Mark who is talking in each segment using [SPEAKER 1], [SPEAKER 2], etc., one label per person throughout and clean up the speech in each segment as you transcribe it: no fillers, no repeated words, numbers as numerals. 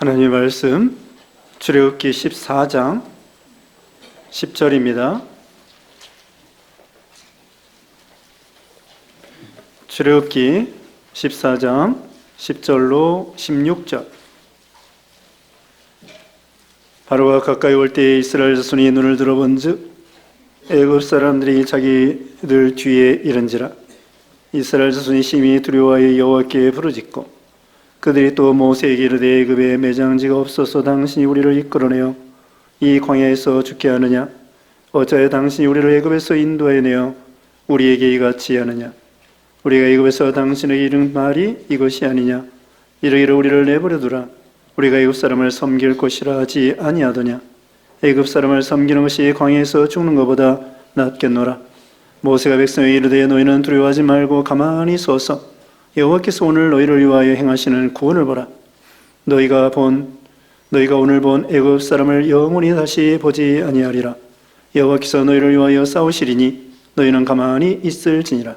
[SPEAKER 1] 하나님의 말씀 출애굽기 14장 10절입니다. 출애굽기 14장 10절로 16절. 바로가 가까이 올 때에 이스라엘 자손이 눈을 들어본즉 애굽 사람들이 자기들 뒤에 이른지라. 이스라엘 자손이 심히 두려워하여 여호와께 부르짖고 그들이 또 모세에게 이르되 애굽에 매장지가 없어서 당신이 우리를 이끌어내어 이 광야에서 죽게 하느냐? 어찌하여 당신이 우리를 애굽에서 인도하여 내어 우리에게 이같이 하느냐? 우리가 애굽에서 당신에게 이른 말이 이것이 아니냐? 이르기를 우리를 내버려 두라. 우리가 애굽 사람을 섬길 것이라 하지 아니하더냐? 애굽 사람을 섬기는 것이 광야에서 죽는 것보다 낫겠노라. 모세가 백성에게 이르되 너희는 두려워하지 말고 가만히 서서 여호와께서 오늘 너희를 위하여 행하시는 구원을 보라. 너희가 오늘 본 애굽 사람을 영원히 다시 보지 아니하리라. 여호와께서 너희를 위하여 싸우시리니 너희는 가만히 있을지니라.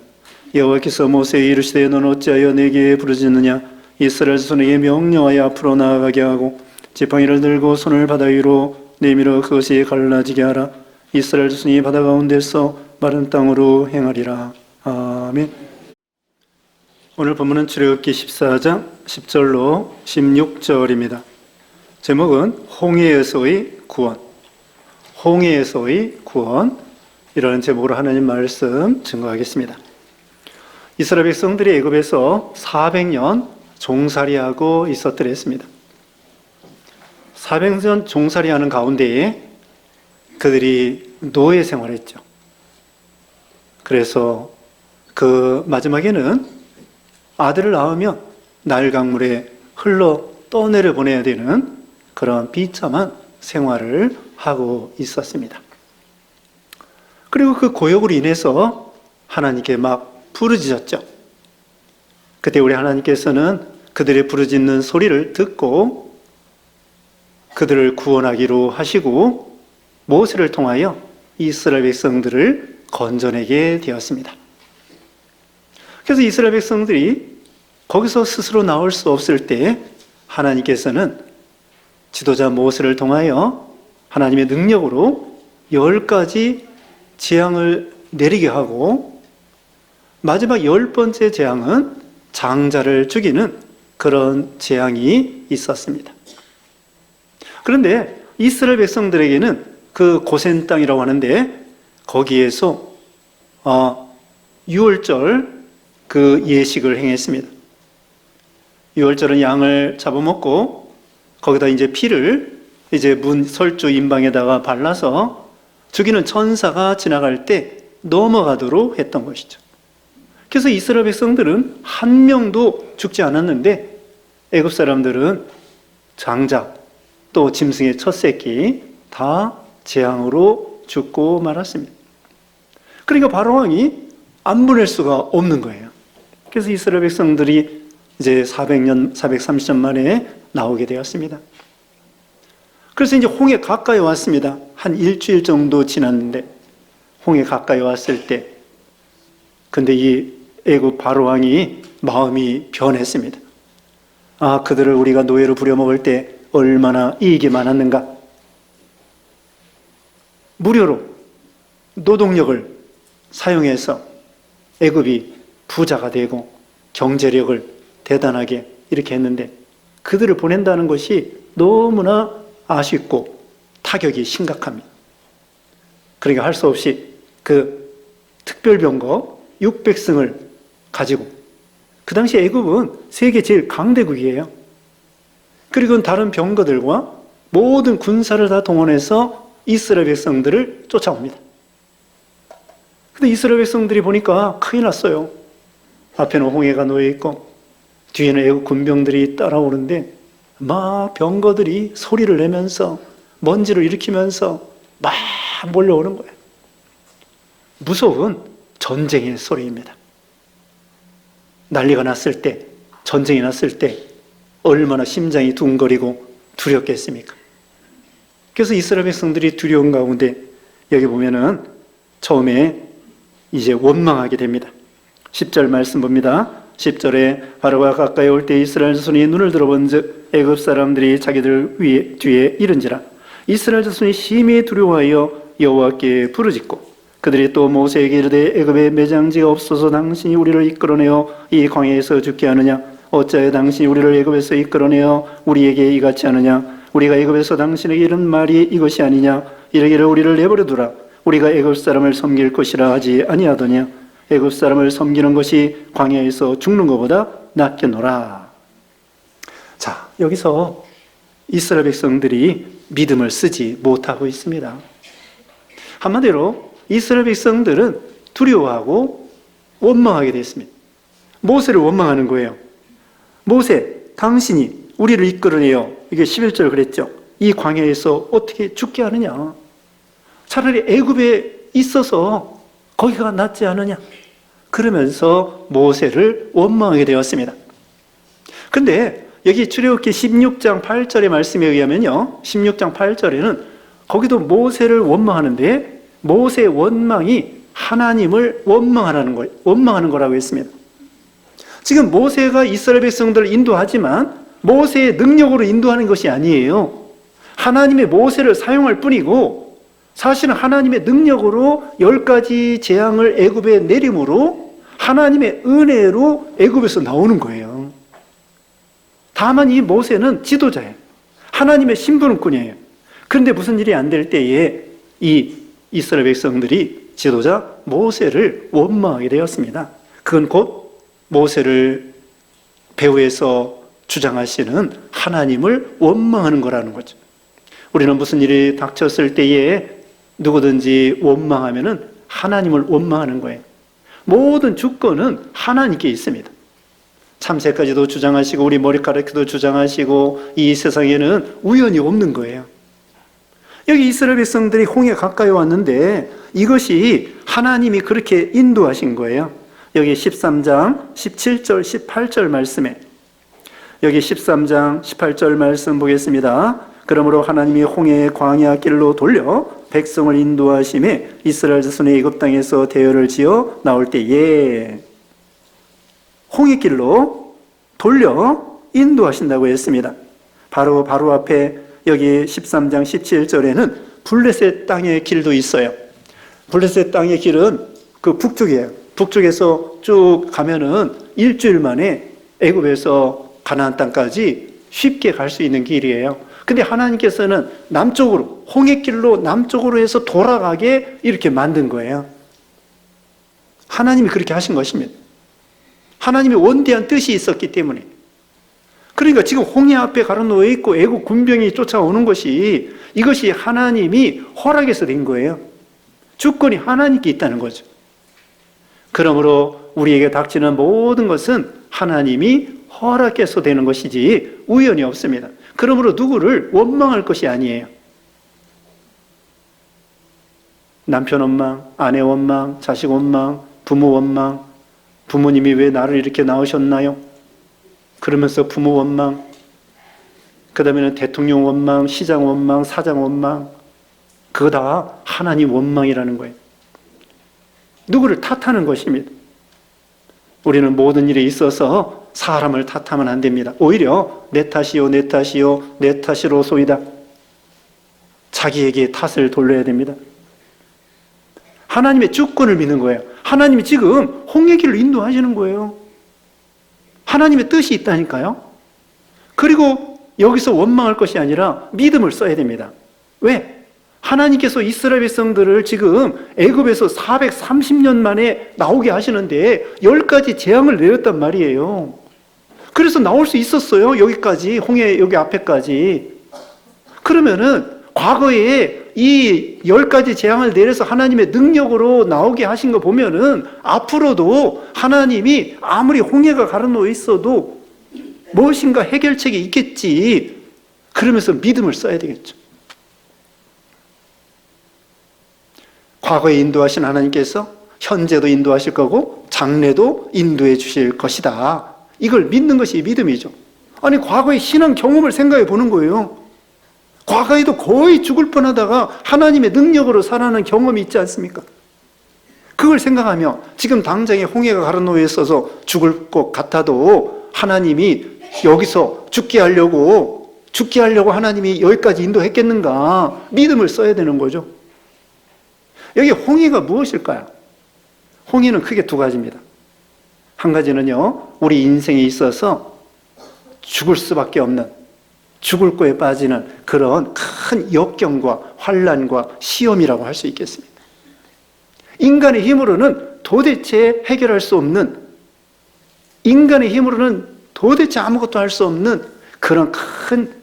[SPEAKER 1] 여호와께서 모세에게 이르시되 너는 어찌하여 내게 부르짖느냐? 이스라엘 자손에게 명령하여 앞으로 나아가게 하고 지팡이를 들고 손을 바다 위로 내밀어 그것이 갈라지게 하라. 이스라엘 자손이 바다 가운데서 마른 땅으로 행하리라. 아멘. 오늘 본문은 출애굽기 14장 10절로 16절입니다. 제목은 홍해에서의 구원. 홍해에서의 구원. 이라는 제목으로 하나님 말씀 증거하겠습니다. 이스라엘 백성들이 애굽에서 400년 종살이하고 있었더라 했습니다. 400년 종살이하는 가운데에 그들이 노예 생활했죠. 그래서 그 마지막에는 아들을 낳으면 나일 강물에 흘러 떠내려 보내야 되는 그런 비참한 생활을 하고 있었습니다. 그리고 그 고역으로 인해서 하나님께 막 부르짖었죠. 그때 우리 하나님께서는 그들의 부르짖는 소리를 듣고 그들을 구원하기로 하시고 모세를 통하여 이스라엘 백성들을 건져내게 되었습니다. 그래서 이스라엘 백성들이 거기서 스스로 나올 수 없을 때 하나님께서는 지도자 모세를 통하여 하나님의 능력으로 10가지 재앙을 내리게 하고 마지막 10번째 재앙은 장자를 죽이는 그런 재앙이 있었습니다. 그런데 이스라엘 백성들에게는 그 고센 땅이라고 하는데 거기에서 6월절 그 예식을 행했습니다. 6월절은 양을 잡아먹고 거기다 이제 피를 이제 문 설주 임방에다가 발라서 죽이는 천사가 지나갈 때 넘어가도록 했던 것이죠. 그래서 이스라엘 백성들은 한 명도 죽지 않았는데 애굽 사람들은 장자 또 짐승의 첫 새끼 다 재앙으로 죽고 말았습니다. 그러니까 바로 왕이 안 보낼 수가 없는 거예요. 그래서 이스라엘 백성들이 이제 430년 만에 나오게 되었습니다. 그래서 이제 홍해 가까이 왔습니다. 한 일주일 정도 지났는데 홍해 가까이 왔을 때 근데 이 애굽 바로 왕이 마음이 변했습니다. 그들을 우리가 노예로 부려먹을 때 얼마나 이익이 많았는가. 무료로 노동력을 사용해서 애굽이 부자가 되고 경제력을 대단하게 이렇게 했는데 그들을 보낸다는 것이 너무나 아쉽고 타격이 심각합니다. 그러니까 할 수 없이 그 특별병거 600승을 가지고 그 당시 애굽은 세계 제일 강대국이에요. 그리고 다른 병거들과 모든 군사를 다 동원해서 이스라엘 백성들을 쫓아옵니다. 근데 이스라엘 백성들이 보니까 큰일 났어요. 앞에는 홍해가 놓여 있고 뒤에는 애국 군병들이 따라오는데 막 병거들이 소리를 내면서 먼지를 일으키면서 막 몰려오는 거예요. 무서운 전쟁의 소리입니다. 난리가 났을 때, 전쟁이 났을 때 얼마나 심장이 둥거리고 두렵겠습니까? 그래서 이스라엘 백성들이 두려운 가운데 여기 보면은 처음에 이제 원망하게 됩니다. 10절 말씀 봅니다. 10절에 바로가 가까이 올 때 이스라엘 자손이 눈을 들어본즉 애굽 사람들이 자기들 뒤에 이른지라. 이스라엘 자손이 심히 두려워하여 여호와께 부르짖고 그들이 또 모세에게 이르되 애굽에 매장지가 없어서 당신이 우리를 이끌어내어 이 광야에서 죽게 하느냐? 어찌하여 당신이 우리를 애굽에서 이끌어내어 우리에게 이같이 하느냐? 우리가 애굽에서 당신에게 이른 말이 이것이 아니냐? 이르기를 우리를 내버려 두라. 우리가 애굽 사람을 섬길 것이라 하지 아니하더냐? 애굽 사람을 섬기는 것이 광야에서 죽는 것보다 낫겠노라. 자, 여기서 이스라엘 백성들이 믿음을 쓰지 못하고 있습니다. 한마디로 이스라엘 백성들은 두려워하고 원망하게 됐습니다. 모세를 원망하는 거예요. 모세, 당신이 우리를 이끌어내요. 이게 11절 그랬죠. 이 광야에서 어떻게 죽게 하느냐? 차라리 애굽에 있어서 거기가 낫지 않느냐? 그러면서 모세를 원망하게 되었습니다. 근데 여기 출애굽기 16장 8절의 말씀에 의하면요, 16장 8절에는 거기도 모세를 원망하는데 모세의 원망이 하나님을 원망하는 거라고 했습니다. 지금 모세가 이스라엘 백성들을 인도하지만 모세의 능력으로 인도하는 것이 아니에요. 하나님의 모세를 사용할 뿐이고 사실은 하나님의 능력으로 10가지 재앙을 애굽에 내림으로 하나님의 은혜로 애굽에서 나오는 거예요. 다만 이 모세는 지도자예요. 하나님의 심부름꾼이에요. 그런데 무슨 일이 안 될 때에 이 이스라엘 백성들이 지도자 모세를 원망하게 되었습니다. 그건 곧 모세를 배후에서 주장하시는 하나님을 원망하는 거라는 거죠. 우리는 무슨 일이 닥쳤을 때에 누구든지 원망하면은 하나님을 원망하는 거예요. 모든 주권은 하나님께 있습니다. 참새까지도 주장하시고 우리 머리카락도 주장하시고 이 세상에는 우연이 없는 거예요. 여기 이스라엘 백성들이 홍해 가까이 왔는데 이것이 하나님이 그렇게 인도하신 거예요. 여기 13장 17절 18절 말씀에 여기 13장 18절 말씀 보겠습니다. 그러므로 하나님이 홍해의 광야 길로 돌려 백성을 인도하심에 이스라엘 자손의 애굽 땅에서 대열을 지어 나올 때에 홍해 길로 돌려 인도하신다고 했습니다. 바로 앞에 여기 13장 17절에는 블레셋 땅의 길도 있어요. 블레셋 땅의 길은 그 북쪽이에요. 북쪽에서 쭉 가면은 일주일 만에 애굽에서 가나안 땅까지 쉽게 갈 수 있는 길이에요. 근데 하나님께서는 남쪽으로, 홍해길로 남쪽으로 해서 돌아가게 이렇게 만든 거예요. 하나님이 그렇게 하신 것입니다. 하나님의 원대한 뜻이 있었기 때문에. 그러니까 지금 홍해 앞에 가로놓여 있고 애국 군병이 쫓아오는 것이 이것이 하나님이 허락해서 된 거예요. 주권이 하나님께 있다는 거죠. 그러므로 우리에게 닥치는 모든 것은 하나님이 허락해서 되는 것이지 우연이 없습니다. 그러므로 누구를 원망할 것이 아니에요. 남편 원망, 아내 원망, 자식 원망, 부모 원망, 부모님이 왜 나를 이렇게 낳으셨나요? 그러면서 부모 원망, 그 다음에는 대통령 원망, 시장 원망, 사장 원망, 그거 다 하나님 원망이라는 거예요. 누구를 탓하는 것입니다. 우리는 모든 일에 있어서 사람을 탓하면 안 됩니다. 오히려 내 탓이요, 내 탓이요, 내 탓이로소이다. 자기에게 탓을 돌려야 됩니다. 하나님의 주권을 믿는 거예요. 하나님이 지금 홍해길로 인도하시는 거예요. 하나님의 뜻이 있다니까요. 그리고 여기서 원망할 것이 아니라 믿음을 써야 됩니다. 왜? 하나님께서 이스라엘 백성들을 지금 애굽에서 430년 만에 나오게 하시는데 10가지 재앙을 내렸단 말이에요. 그래서 나올 수 있었어요. 여기까지, 홍해 여기 앞에까지. 그러면은 과거에 이 10가지 재앙을 내려서 하나님의 능력으로 나오게 하신 거 보면은 앞으로도 하나님이 아무리 홍해가 가로놓여 있어도 무엇인가 해결책이 있겠지. 그러면서 믿음을 써야 되겠죠. 과거에 인도하신 하나님께서 현재도 인도하실 거고 장래도 인도해 주실 것이다. 이걸 믿는 것이 믿음이죠. 아니 과거의 신앙 경험을 생각해 보는 거예요. 과거에도 거의 죽을 뻔하다가 하나님의 능력으로 살아가는 경험이 있지 않습니까? 그걸 생각하며 지금 당장에 홍해가 가르노에 있어서 죽을 것 같아도 하나님이 여기서 죽게 하려고 하나님이 여기까지 인도했겠는가? 믿음을 써야 되는 거죠. 여기 홍해가 무엇일까요? 홍해는 크게 두 가지입니다. 한 가지는요, 우리 인생에 있어서 죽을 수밖에 없는, 죽을 거에 빠지는 그런 큰 역경과 환난과 시험이라고 할 수 있겠습니다. 인간의 힘으로는 도대체 해결할 수 없는, 인간의 힘으로는 도대체 아무것도 할 수 없는 그런 큰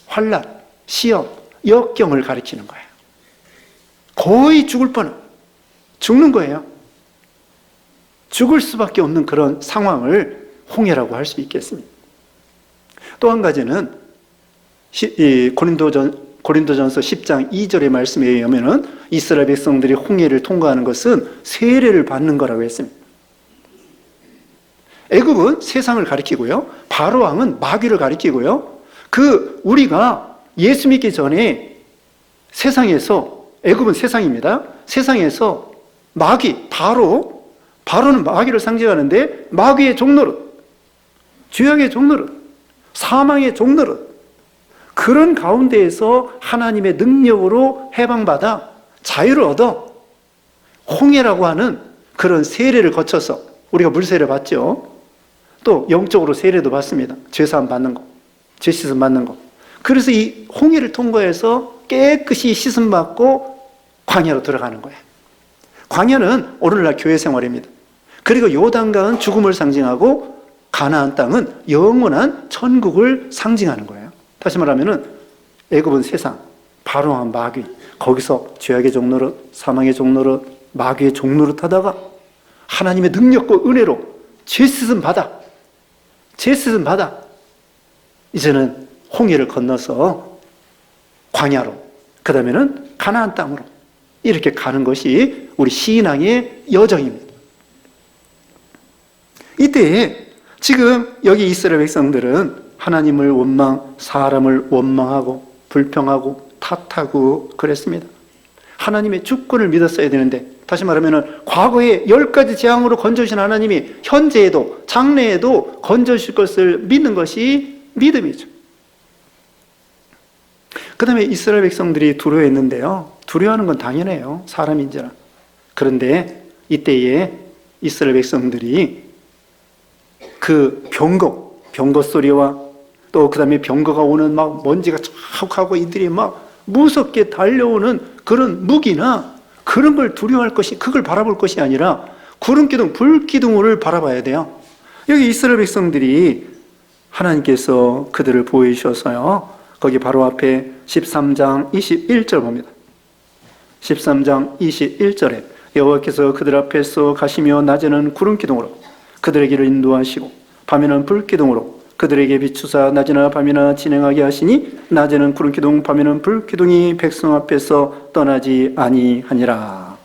[SPEAKER 1] 환난, 시험, 역경을 가리키는 거예요. 거의 죽을 뻔한, 죽는 거예요. 죽을 수밖에 없는 그런 상황을 홍해라고 할 수 있겠습니다. 또 한 가지는 고린도전서 10장 2절의 말씀에 의하면 이스라엘 백성들이 홍해를 통과하는 것은 세례를 받는 거라고 했습니다. 애굽은 세상을 가리키고요, 바로왕은 마귀를 가리키고요, 우리가 예수 믿기 전에 세상에서, 애굽은 세상입니다. 세상에서 마귀, 바로는 마귀를 상징하는데, 마귀의 종노릇, 죄악의 종노릇, 사망의 종노릇, 그런 가운데에서 하나님의 능력으로 해방받아 자유를 얻어 홍해라고 하는 그런 세례를 거쳐서, 우리가 물세례 받죠. 또 영적으로 세례도 받습니다. 죄사함 받는 거, 죄 씻음 받는 거. 그래서 이 홍해를 통과해서 깨끗이 씻음 받고 광야로 들어가는 거예요. 광야는 오늘날 교회 생활입니다. 그리고 요단강은 죽음을 상징하고 가나안 땅은 영원한 천국을 상징하는 거예요. 다시 말하면 애굽은 세상, 바로왕 마귀, 거기서 죄악의 종노릇, 사망의 종노릇, 마귀의 종노릇 하다가 하나님의 능력과 은혜로 죄씻음 받아 이제는 홍해를 건너서 광야로, 그 다음에는 가나안 땅으로 이렇게 가는 것이 우리 신앙의 여정입니다. 이때에 지금 여기 이스라엘 백성들은 하나님을 사람을 원망하고 불평하고 탓하고 그랬습니다. 하나님의 주권을 믿었어야 되는데, 다시 말하면 과거에 10가지 재앙으로 건져주신 하나님이 현재에도 장래에도 건져주실 것을 믿는 것이 믿음이죠. 그 다음에 이스라엘 백성들이 두려워했는데요, 두려워하는 건 당연해요, 사람인지라. 그런데 이때에 이스라엘 백성들이 그 병거 소리와 또 그 다음에 병거가 오는 막 먼지가 촥 하고 이들이 막 무섭게 달려오는 그런 무기나 그런 걸 두려워할 것이, 그걸 바라볼 것이 아니라 구름기둥, 불기둥을 바라봐야 돼요. 여기 이스라엘 백성들이 하나님께서 그들을 보이셔서요, 거기 바로 앞에 13장 21절 봅니다. 13장 21절에 여호와께서 그들 앞에서 가시며 낮에는 구름기둥으로 그들의 길을 인도하시고 밤에는 불기둥으로 그들에게 비추사 낮이나 밤이나 진행하게 하시니 낮에는 구름기둥, 밤에는 불기둥이 백성 앞에서 떠나지 아니하니라.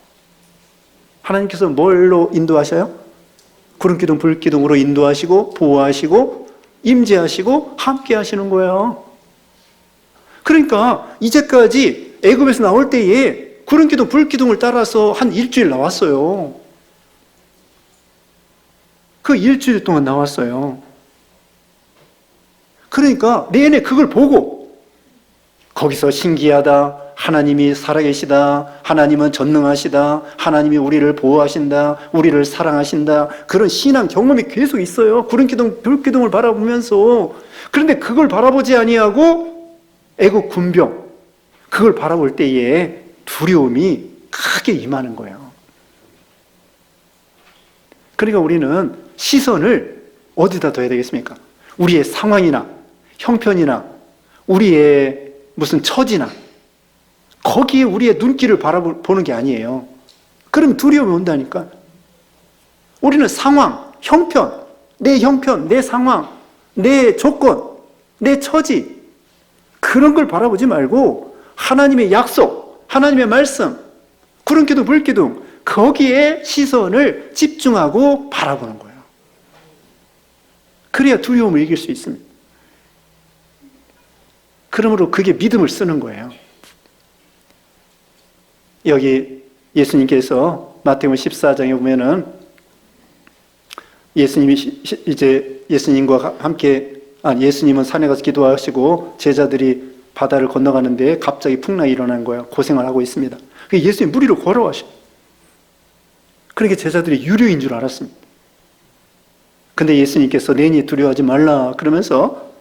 [SPEAKER 1] 하나님께서 뭘로 인도하셔요? 구름기둥, 불기둥으로 인도하시고 보호하시고 임재하시고 함께 하시는 거예요. 그러니까 이제까지 애굽에서 나올 때에 구름기둥, 불기둥을 따라서 한 일주일 나왔어요. 그 일주일 동안 나왔어요. 그러니까 내내 그걸 보고 거기서 신기하다, 하나님이 살아계시다, 하나님은 전능하시다, 하나님이 우리를 보호하신다, 우리를 사랑하신다, 그런 신앙 경험이 계속 있어요. 구름기둥, 불기둥을 바라보면서. 그런데 그걸 바라보지 아니하고 애국 군병, 그걸 바라볼 때에 두려움이 크게 임하는 거예요. 그러니까 우리는 시선을 어디다 둬야 되겠습니까? 우리의 상황이나 형편이나 우리의 무슨 처지나 거기에 우리의 눈길을 바라보는 게 아니에요. 그럼 두려움이 온다니까. 우리는 상황, 형편, 내 상황, 내 조건, 내 처지, 그런 걸 바라보지 말고 하나님의 약속, 하나님의 말씀, 구름기둥, 불기둥, 거기에 시선을 집중하고 바라보는 거예요. 그래야 두려움을 이길 수 있습니다. 그러므로 그게 믿음을 쓰는 거예요. 여기 예수님께서 마태복음 14장에 보면은 예수님과 함께 예수님은 산에 가서 기도하시고 제자들이 바다를 건너가는데 갑자기 풍랑이 일어난 거예요. 고생을 하고 있습니다. 예수님 물 위로 걸어가셔. 그러니까 제자들이 유료인 줄 알았습니다. 근데 예수님께서 내니 두려워하지 말라 그러면서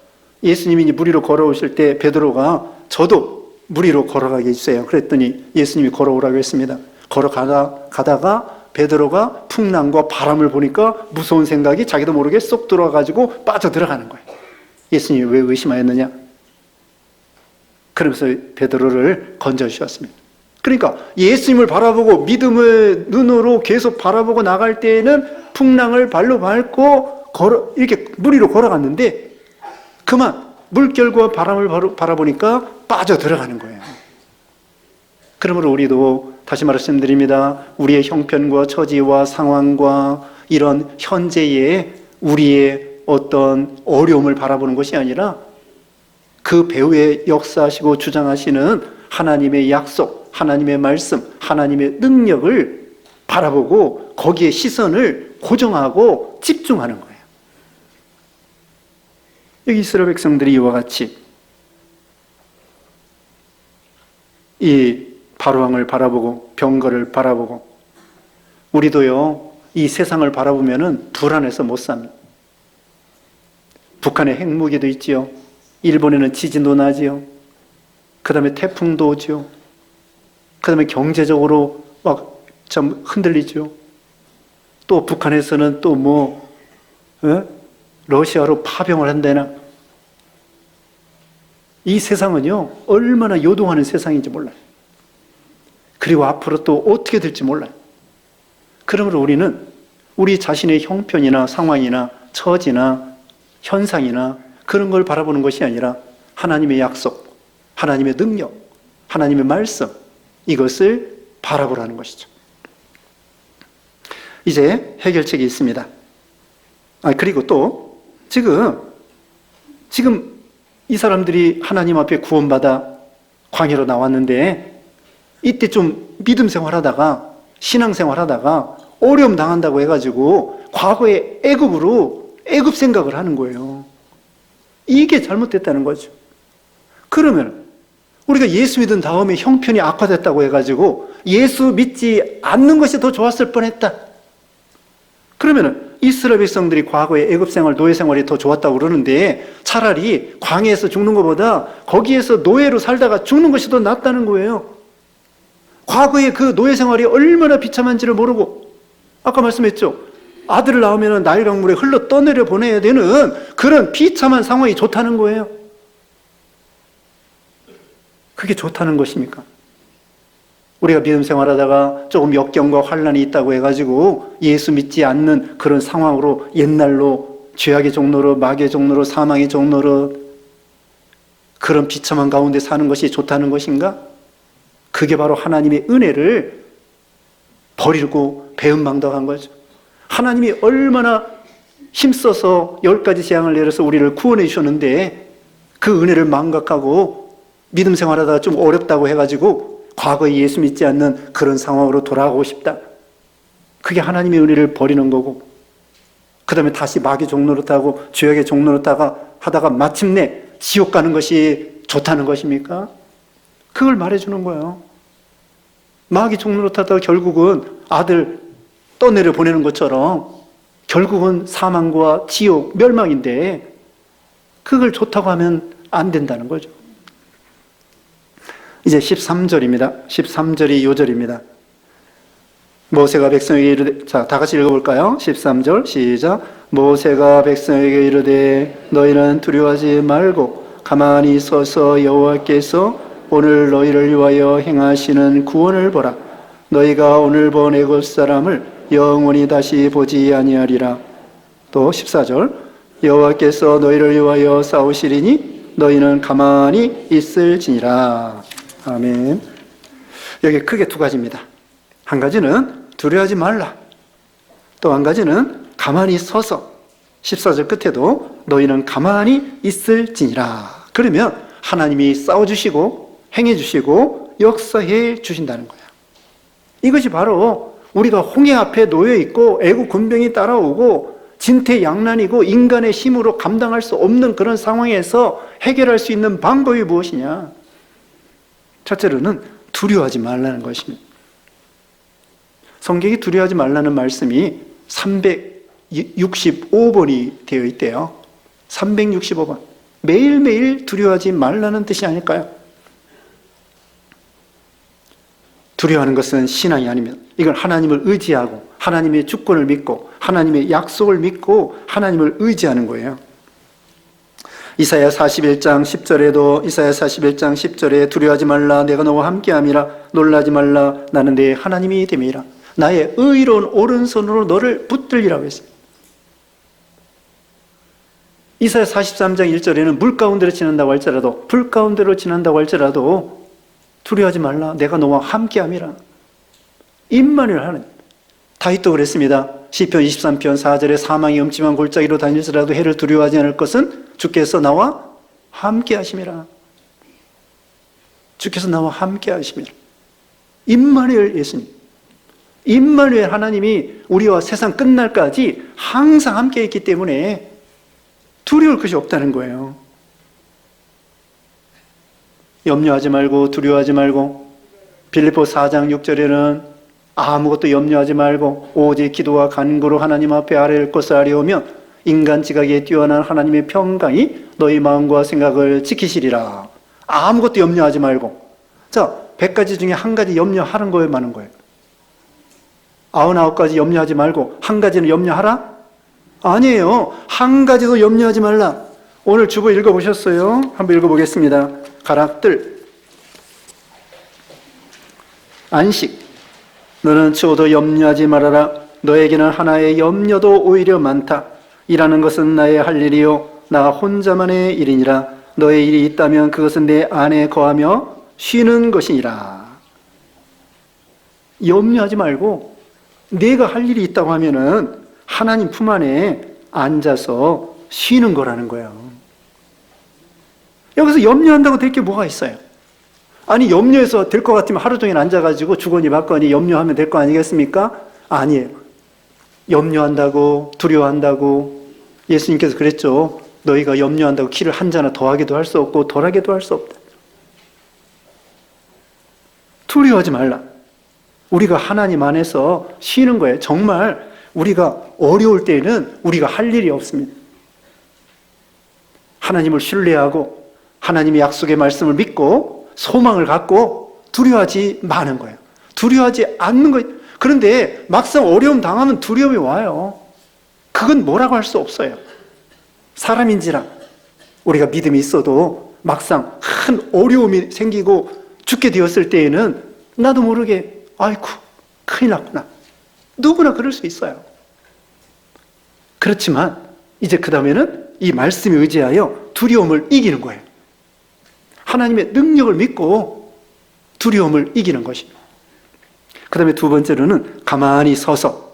[SPEAKER 1] 예수님이 물 위로 걸어오실 때 베드로가 저도 물 위로 걸어가게 해주세요. 그랬더니 예수님이 걸어오라고 했습니다. 가다가 베드로가 풍랑과 바람을 보니까 무서운 생각이 자기도 모르게 쏙 들어와가지고 빠져들어가는 거예요. 예수님이 왜 의심하였느냐? 그러면서 베드로를 건져주셨습니다. 그러니까 예수님을 바라보고 믿음의 눈으로 계속 바라보고 나갈 때에는 풍랑을 발로 밟고 이렇게 물 위로 걸어갔는데 그만 물결과 바람을 바라보니까 빠져들어가는 거예요. 그러므로 우리도 다시 말씀드립니다. 우리의 형편과 처지와 상황과 이런 현재의 우리의 어떤 어려움을 바라보는 것이 아니라 그 배후에 역사하시고 주장하시는 하나님의 약속, 하나님의 말씀, 하나님의 능력을 바라보고 거기에 시선을 고정하고 집중하는 거예요. 여기 이스라엘 백성들이 이와 같이 이 바로왕을 바라보고 병거를 바라보고 우리도요 이 세상을 바라보면은 불안해서 못 삽니다. 북한에 핵무기도 있지요. 일본에는 지진도 나지요. 그 다음에 태풍도 오지요. 그 다음에 경제적으로 막 참 흔들리죠. 또 북한에서는 또 러시아로 파병을 한다나. 이 세상은요 얼마나 요동하는 세상인지 몰라요. 그리고 앞으로 또 어떻게 될지 몰라요. 그러므로 우리는 우리 자신의 형편이나 상황이나 처지나 현상이나 그런 걸 바라보는 것이 아니라 하나님의 약속, 하나님의 능력, 하나님의 말씀 이것을 바라보라는 것이죠. 이제 해결책이 있습니다. 그리고 또 지금 이 사람들이 하나님 앞에 구원받아 광야로 나왔는데 이때 좀 믿음 생활하다가 신앙 생활하다가 어려움 당한다고 해가지고 과거의 애굽 생각을 하는 거예요. 이게 잘못됐다는 거죠. 그러면 우리가 예수 믿은 다음에 형편이 악화됐다고 해가지고 예수 믿지 않는 것이 더 좋았을 뻔했다. 그러면 이스라엘 백성들이 과거의 애굽 생활, 노예 생활이 더 좋았다고 그러는데 차라리 광야에서 죽는 것보다 거기에서 노예로 살다가 죽는 것이 더 낫다는 거예요. 과거의 그 노예 생활이 얼마나 비참한지를 모르고 아까 말씀했죠. 아들을 낳으면 나일 강물에 흘러 떠내려 보내야 되는 그런 비참한 상황이 좋다는 거예요. 그게 좋다는 것입니까? 우리가 믿음 생활하다가 조금 역경과 환난이 있다고 해가지고 예수 믿지 않는 그런 상황으로 옛날로 죄악의 종로로 마귀의 종로로 사망의 종로로 그런 비참한 가운데 사는 것이 좋다는 것인가? 그게 바로 하나님의 은혜를 버리고 배은망덕한 거죠. 하나님이 얼마나 힘써서 10가지 재앙을 내려서 우리를 구원해 주셨는데 그 은혜를 망각하고 믿음 생활하다가 좀 어렵다고 해가지고 과거에 예수 믿지 않는 그런 상황으로 돌아가고 싶다. 그게 하나님의 은혜를 버리는 거고 그 다음에 다시 마귀 종로로 타고 죄악의 종로로 하다가 마침내 지옥 가는 것이 좋다는 것입니까? 그걸 말해주는 거예요. 마귀 종로로 타다가 결국은 아들 떠내려 보내는 것처럼 결국은 사망과 지옥, 멸망인데 그걸 좋다고 하면 안 된다는 거죠. 이제 13절입니다. 13절이 요절입니다. 모세가 백성에게 이르되, 자, 다 같이 읽어볼까요? 13절 시작. 모세가 백성에게 이르되 너희는 두려워하지 말고 가만히 서서 여호와께서 오늘 너희를 위하여 행하시는 구원을 보라. 너희가 오늘 본 애굽 사람을 영원히 다시 보지 아니하리라. 또 14절 여호와께서 너희를 위하여 싸우시리니 너희는 가만히 있을지니라. 아멘. 여기 크게 두 가지입니다. 한 가지는 두려워하지 말라. 또 한 가지는 가만히 서서 14절 끝에도 너희는 가만히 있을지니라. 그러면 하나님이 싸워주시고 행해주시고 역사해 주신다는 거예요. 이것이 바로 우리가 홍해 앞에 놓여 있고 애국 군병이 따라오고 진퇴양난이고 인간의 힘으로 감당할 수 없는 그런 상황에서 해결할 수 있는 방법이 무엇이냐? 첫째로는 두려워하지 말라는 것입니다. 성경이 두려워하지 말라는 말씀이 365번이 되어 있대요. 365번. 매일매일 두려워하지 말라는 뜻이 아닐까요? 두려워하는 것은 신앙이 아닙니다. 이건 하나님을 의지하고 하나님의 주권을 믿고 하나님의 약속을 믿고 하나님을 의지하는 거예요. 이사야 41장 10절에도 이사야 41장 10절에 두려워하지 말라 내가 너와 함께함이라 놀라지 말라 나는 내 하나님이 됨이라 나의 의로운 오른손으로 너를 붙들리라고 했습니다. 이사야 43장 1절에는 물 가운데로 지난다고 할지라도 불 가운데로 지난다고 할지라도 두려워하지 말라 내가 너와 함께함이라. 임마누엘 하나님. 다윗도 그랬습니다. 시편 23편 4절에 사망이 음침한 골짜기로 다닐지라도 해를 두려워하지 않을 것은 주께서 나와 함께 하심이라. 주께서 나와 함께 하심이라. 임마누엘 예수님. 임마누엘 하나님이 우리와 세상 끝날까지 항상 함께 있기 때문에 두려울 것이 없다는 거예요. 염려하지 말고 두려워하지 말고 빌립보 4장 6절에는 아무것도 염려하지 말고 오직 기도와 간구로 하나님 앞에 아뢰을 것을 아뢰오면 인간 지각에 뛰어난 하나님의 평강이 너희 마음과 생각을 지키시리라. 아무것도 염려하지 말고. 자, 100가지 중에 한 가지 염려하는 거에 많은 거예요. 99가지 염려하지 말고 한 가지는 염려하라? 아니에요. 한 가지도 염려하지 말라. 오늘 주보 읽어보셨어요? 한번 읽어보겠습니다. 가락들. 안식. 너는 추워도 염려하지 말아라. 너에게는 하나의 염려도 오히려 많다. 일하는 것은 나의 할 일이요 나 혼자만의 일이니라. 너의 일이 있다면 그것은 내 안에 거하며 쉬는 것이니라. 염려하지 말고 내가 할 일이 있다고 하면은 하나님 품 안에 앉아서 쉬는 거라는 거예요. 여기서 염려한다고 될 게 뭐가 있어요? 아니 염려해서 될 것 같으면 하루 종일 앉아가지고 주거니 받거니 염려하면 될 거 아니겠습니까? 아니에요. 염려한다고 두려워한다고 예수님께서 그랬죠. 너희가 염려한다고 키를 한 자나 더하게도 할 수 없고 덜하게도 할 수 없다. 두려워하지 말라. 우리가 하나님 안에서 쉬는 거예요. 정말 우리가 어려울 때에는 우리가 할 일이 없습니다. 하나님을 신뢰하고 하나님의 약속의 말씀을 믿고 소망을 갖고 두려워하지 마는 거예요. 두려워하지 않는 거예요. 그런데 막상 어려움 당하면 두려움이 와요. 그건 뭐라고 할 수 없어요. 사람인지라 우리가 믿음이 있어도 막상 큰 어려움이 생기고 죽게 되었을 때에는 나도 모르게 아이고 큰일 났구나. 누구나 그럴 수 있어요. 그렇지만 이제 그 다음에는 이 말씀에 의지하여 두려움을 이기는 거예요. 하나님의 능력을 믿고 두려움을 이기는 것입니다. 그 다음에 두 번째로는 가만히 서서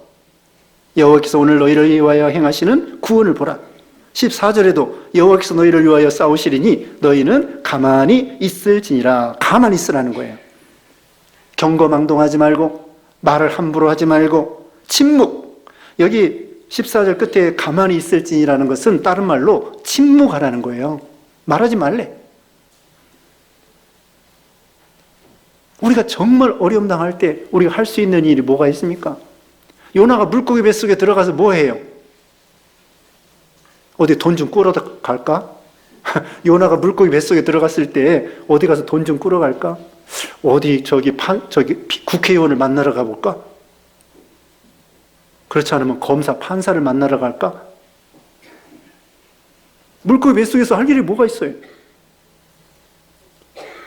[SPEAKER 1] 여호와께서 오늘 너희를 위하여 행하시는 구원을 보라. 14절에도 여호와께서 너희를 위하여 싸우시리니 너희는 가만히 있을지니라. 가만히 있으라는 거예요. 경거망동하지 말고 말을 함부로 하지 말고 침묵. 여기 14절 끝에 가만히 있을지니라는 것은 다른 말로 침묵하라는 거예요. 말하지 말래. 우리가 정말 어려움 당할 때 우리가 할 수 있는 일이 뭐가 있습니까? 요나가 물고기 뱃속에 들어가서 뭐 해요? 어디 돈 좀 꾸러 갈까? 요나가 물고기 뱃속에 들어갔을 때 어디 가서 돈 좀 꾸러 갈까? 어디 저기 국회의원을 만나러 가볼까? 그렇지 않으면 검사, 판사를 만나러 갈까? 물고기 뱃속에서 할 일이 뭐가 있어요?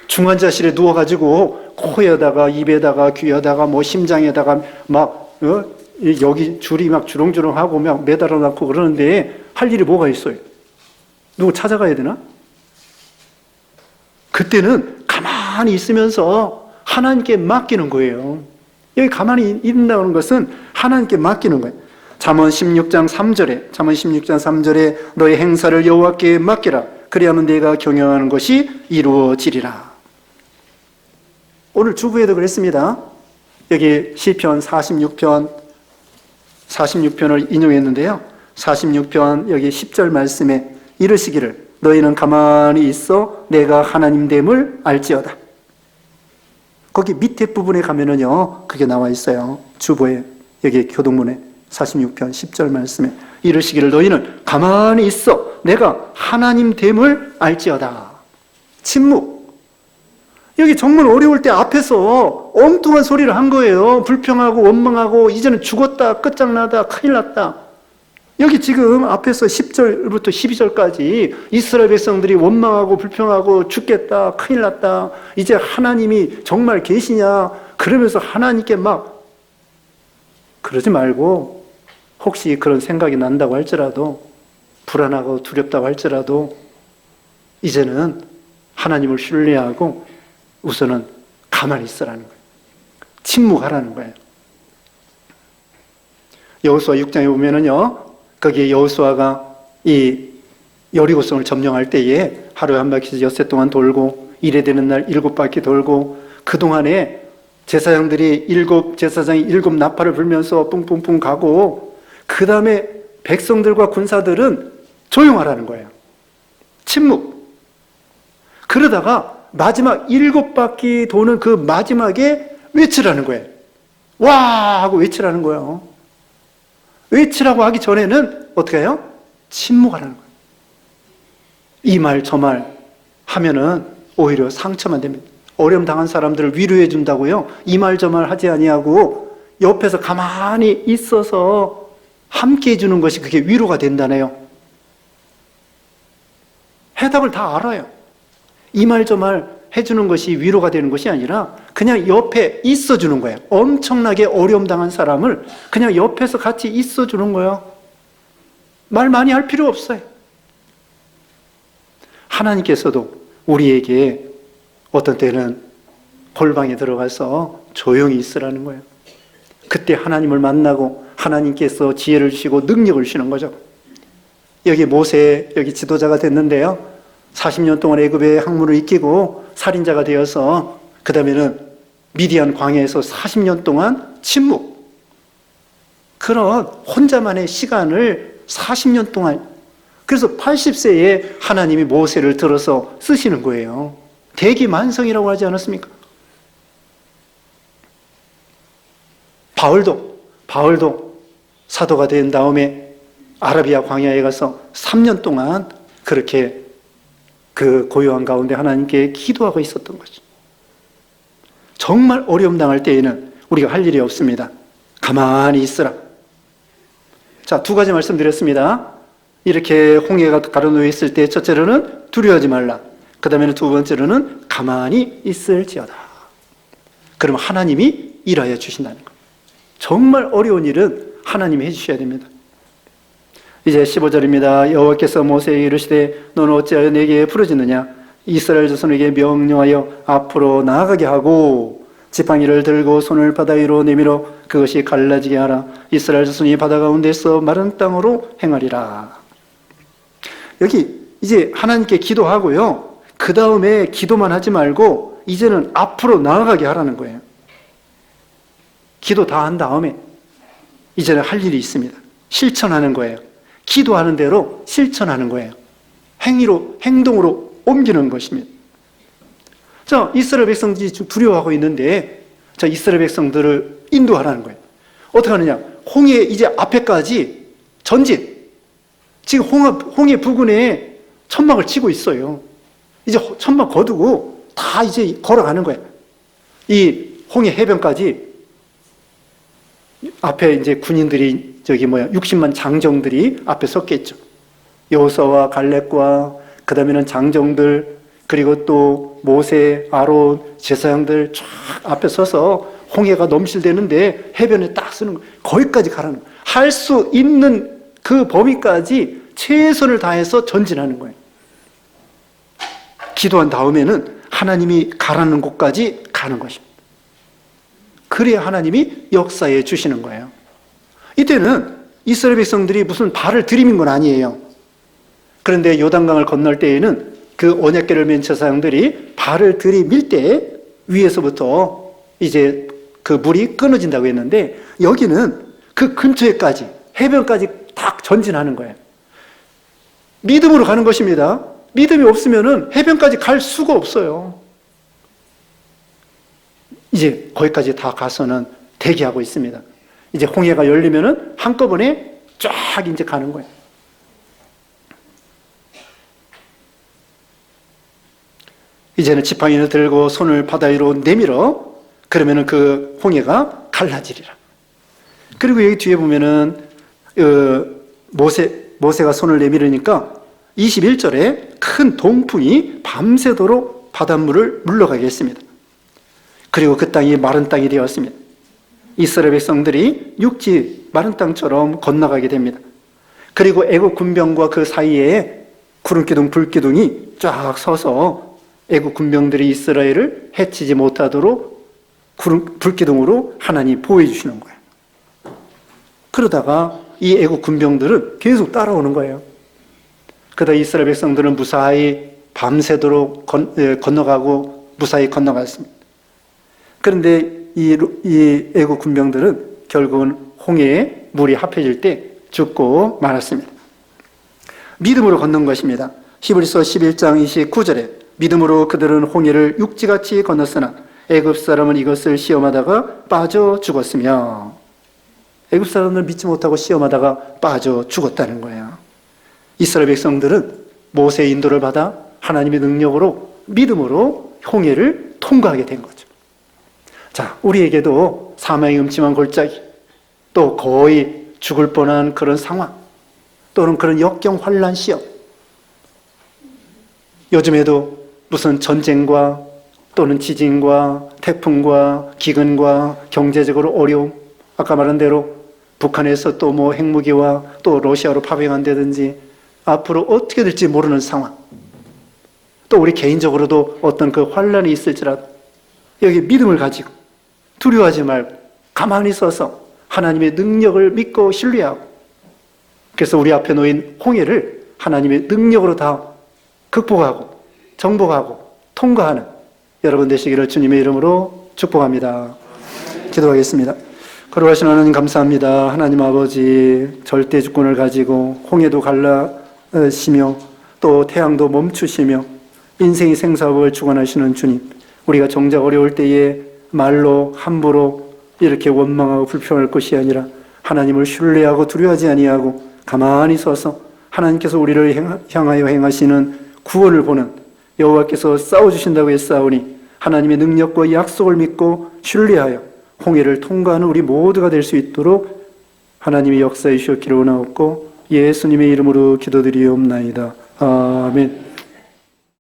[SPEAKER 1] 중환자실에 누워가지고 코에다가 입에다가 귀에다가 뭐 심장에다가 막 여기 줄이 막 주렁주렁하고 막 매달아 놨고 그러는데 할 일이 뭐가 있어요? 누구 찾아가야 되나? 그때는 가만히 있으면서 하나님께 맡기는 거예요. 여기 가만히 있는다는 것은 하나님께 맡기는 거예요. 잠언 16장 3절에 너의 행사를 여호와께 맡기라. 그리하면 내가 경영하는 것이 이루어지리라. 오늘 주부에도 그랬습니다. 여기 시편 46편을 인용했는데요. 46편 여기 10절 말씀에 이르시기를 너희는 가만히 있어 내가 하나님됨을 알지어다. 거기 밑에 부분에 가면은요, 그게 나와 있어요. 주보에, 여기 교동문에 46편 10절 말씀에 이르시기를 너희는 가만히 있어 내가 하나님됨을 알지어다. 침묵. 여기 정말 어려울 때 앞에서 엉뚱한 소리를 한 거예요. 불평하고 원망하고 이제는 죽었다, 끝장나다, 큰일 났다. 여기 지금 앞에서 10절부터 12절까지 이스라엘 백성들이 원망하고 불평하고 죽겠다, 큰일 났다, 이제 하나님이 정말 계시냐, 그러면서 하나님께 막, 그러지 말고 혹시 그런 생각이 난다고 할지라도, 불안하고 두렵다고 할지라도 이제는 하나님을 신뢰하고 우선은 가만히 있으라는 거예요. 침묵하라는 거예요. 여호수아 6장에 보면은요, 거기에 여호수아가 이 여리고성을 점령할 때에 하루에 한 바퀴 엿새 동안 돌고, 이래 되는 날 7바퀴 돌고, 그동안에 제사장들이 7 나팔을 불면서 뿡뿡뿡 가고, 그 다음에 백성들과 군사들은 조용하라는 거예요. 침묵. 그러다가 마지막 7바퀴 도는 그 마지막에 외치라는 거예요. 와! 하고 외치라는 거예요. 외치라고 하기 전에는 어떻게 해요? 침묵하라는 거예요. 이 말 저 말 하면은 오히려 상처만 됩니다. 어려움 당한 사람들을 위로해 준다고요, 이 말 저 말 하지 아니하고 옆에서 가만히 있어서 함께 해주는 것이 그게 위로가 된다네요. 해답을 다 알아요. 이 말 저 말 해주는 것이 위로가 되는 것이 아니라 그냥 옆에 있어주는 거예요. 엄청나게 어려움 당한 사람을 그냥 옆에서 같이 있어주는 거예요. 말 많이 할 필요 없어요. 하나님께서도 우리에게 어떤 때는 골방에 들어가서 조용히 있으라는 거예요. 그때 하나님을 만나고 하나님께서 지혜를 주시고 능력을 주시는 거죠. 여기 모세, 여기 지도자가 됐는데요, 40년 동안 애굽의 학문을 익히고 살인자가 되어서 그 다음에는 미디안 광야에서 40년 동안 침묵, 그런 혼자만의 시간을 40년 동안, 그래서 80세에 하나님이 모세를 들어서 쓰시는 거예요. 대기만성이라고 하지 않았습니까? 바울도 사도가 된 다음에 아라비아 광야에 가서 3년 동안 그렇게 그 고요한 가운데 하나님께 기도하고 있었던 거죠. 정말 어려움 당할 때에는 우리가 할 일이 없습니다. 가만히 있으라. 자, 2가지 말씀드렸습니다. 이렇게 홍해가 가로놓여 있을 때 첫째로는 두려워하지 말라. 그 다음에는 2번째로는 가만히 있을지어다. 그러면 하나님이 일하여 주신다는 거예요. 정말 어려운 일은 하나님이 해주셔야 됩니다. 이제 15절입니다. 여호와께서 모세에게 이르시되 너는 어찌하여 내게 부르짖느냐? 이스라엘 자손에게 명령하여 앞으로 나아가게 하고 지팡이를 들고 손을 바다 위로 내밀어 그것이 갈라지게 하라. 이스라엘 자손이 바다 가운데서 마른 땅으로 행하리라. 여기 이제 하나님께 기도하고요, 그 다음에 기도만 하지 말고 이제는 앞으로 나아가게 하라는 거예요. 기도 다 한 다음에 이제는 할 일이 있습니다. 실천하는 거예요. 기도하는 대로 실천하는 거예요. 행동으로 옮기는 것입니다. 자, 이스라엘 백성들이 지금 두려워하고 있는데, 자, 이스라엘 백성들을 인도하라는 거예요. 어떻게 하느냐? 홍해 이제 앞에까지 전진. 지금 홍해 부근에 천막을 치고 있어요. 이제 천막 거두고 다 이제 걸어가는 거예요. 이 홍해 해변까지 앞에 이제 군인들이 60만 장정들이 앞에 섰겠죠. 여호수아와 갈렙과 그 다음에는 장정들, 그리고 또 모세, 아론, 제사장들 쫙 앞에 서서 홍해가 넘실대는데 해변에 딱 쓰는 거예요. 거기까지 가라는 거예요. 할 수 있는 그 범위까지 최선을 다해서 전진하는 거예요. 기도한 다음에는 하나님이 가라는 곳까지 가는 것입니다. 그래야 하나님이 역사해 주시는 거예요. 이때는 이스라엘 백성들이 무슨 발을 들이민 건 아니에요. 그런데 요단강을 건널 때에는 그 언약궤를 맨 제사장들이 발을 들이밀 때 위에서부터 이제 그 물이 끊어진다고 했는데 여기는 그 근처에까지 해변까지 딱 전진하는 거예요. 믿음으로 가는 것입니다. 믿음이 없으면은 해변까지 갈 수가 없어요. 이제 거기까지 다 가서는 대기하고 있습니다. 이제 홍해가 열리면은 한꺼번에 쫙 이제 가는 거예요. 이제는 지팡이를 들고 손을 바다 위로 내밀어 그러면은 그 홍해가 갈라지리라. 그리고 여기 뒤에 보면은 모세가 손을 내밀으니까 21절에 큰 동풍이 밤새도록 바닷물을 물러가게 했습니다. 그리고 그 땅이 마른 땅이 되었습니다. 이스라엘 백성들이 육지 마른 땅처럼 건너가게 됩니다. 그리고 애국 군병과 그 사이에 구름기둥 불기둥이 쫙 서서 애국 군병들이 이스라엘을 해치지 못하도록 불기둥으로 하나님이 보호해 주시는 거예요. 그러다가 이 애국 군병들은 계속 따라오는 거예요. 그러다 이스라엘 백성들은 무사히 밤새도록 건너가고 무사히 건너갔습니다. 그런데 이 애국 군병들은 결국은 홍해에 물이 합해질 때 죽고 말았습니다. 믿음으로 건넌 것입니다. 히브리서 11장 29절에 믿음으로 그들은 홍해를 육지같이 건넜으나 애굽 사람은 이것을 시험하다가 빠져 죽었으며, 애굽 사람을 믿지 못하고 시험하다가 빠져 죽었다는 거예요. 이스라엘 백성들은 모세의 인도를 받아 하나님의 능력으로 믿음으로 홍해를 통과하게 된 거죠. 자, 우리에게도 사망의 음침한 골짜기, 또 거의 죽을 뻔한 그런 상황, 또는 그런 역경 환난 시험, 요즘에도 무슨 전쟁과 또는 지진과 태풍과 기근과 경제적으로 어려움, 아까 말한 대로 북한에서 또 뭐 핵무기와 또 러시아로 파병한다든지 앞으로 어떻게 될지 모르는 상황, 또 우리 개인적으로도 어떤 그 환난이 있을지라도 여기 믿음을 가지고 두려워하지 말고 가만히 서서 하나님의 능력을 믿고 신뢰하고, 그래서 우리 앞에 놓인 홍해를 하나님의 능력으로 다 극복하고 정복하고 통과하는 여러분 되시기를 주님의 이름으로 축복합니다. 기도하겠습니다. 거룩하신 하나님 감사합니다. 하나님 아버지, 절대 주권을 가지고 홍해도 갈라시며 또 태양도 멈추시며 인생의 생사법을 주관하시는 주님, 우리가 정작 어려울 때에 말로 함부로 이렇게 원망하고 불평할 것이 아니라 하나님을 신뢰하고 두려워하지 아니하고 가만히 서서 하나님께서 우리를 향하여 행하시는 구원을 보는 여호와께서 싸워주신다고 했사오니 하나님의 능력과 약속을 믿고 신뢰하여 홍해를 통과하는 우리 모두가 될 수 있도록 하나님의 역사에 주셨기를 원하옵고 예수님의 이름으로 기도드리옵나이다. 아멘.